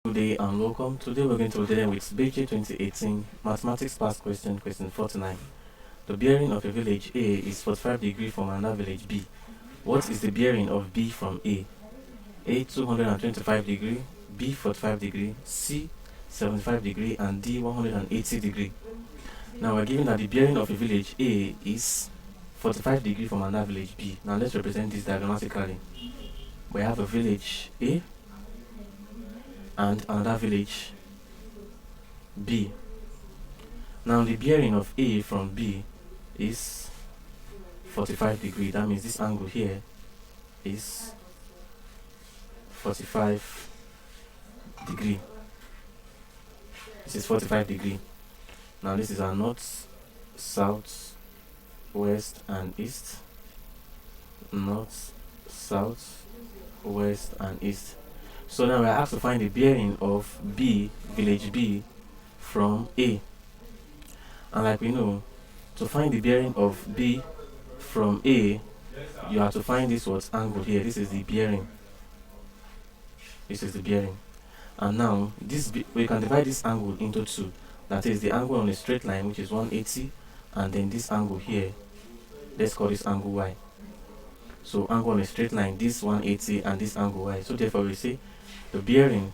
Good day and welcome. Today we're going to deal with BECE 2018 Mathematics Past Question, question 49. The bearing of a village A is 45 degrees from another village B. What is the bearing of B from A? A 225 degree, B 45 degree, C 75 degree, and D 180 degree. Now we're given that the bearing of a village A is 45 degree from another village B. Now let's represent this diagrammatically. We have a village A and another village B. Now the bearing of A from B is 45 degree. That means this angle here is 45 degree. This is 45 degree. Now this is our north, south, west and east. North, south, west and east. So now we are asked to find the bearing of B, village B, from A. And like we know, to find the bearing of B from A, you have to find this what's angle here. This is the bearing. This is the bearing. And now we can divide this angle into two. That is the angle on a straight line, which is 180, and then this angle here, let's call this angle Y. So angle on a straight line, this 180 and this angle Y. So therefore we say the bearing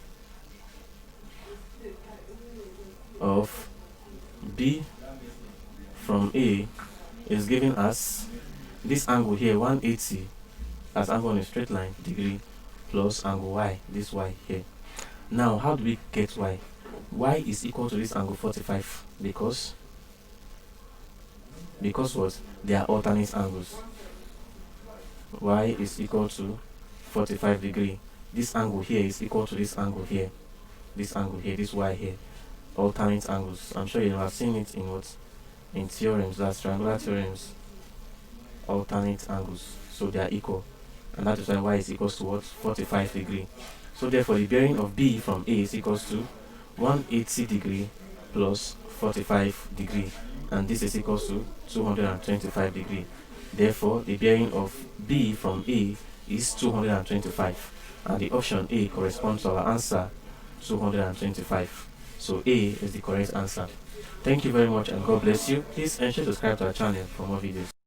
of B from A is giving us this angle here, 180, as angle on a straight line, degree, plus angle Y, this Y here. Now how do we get Y? Y is equal to this angle 45 because what? They are alternate angles. Y is equal to 45 degree. This angle here is equal to this angle here. This angle here, this Y here. Alternate angles. I'm sure you have seen it in what? In theorems, that's triangular theorems. Alternate angles. So they are equal. And that is why Y is equal to what? 45 degree. So therefore the bearing of B from A is equals to 180 degree plus 45 degree. And this is equals to 225 degree. Therefore the bearing of B from A is 225. And the option A corresponds to our answer, 225. So A is the correct answer. Thank you very much and God bless you. Please ensure to subscribe to our channel for more videos.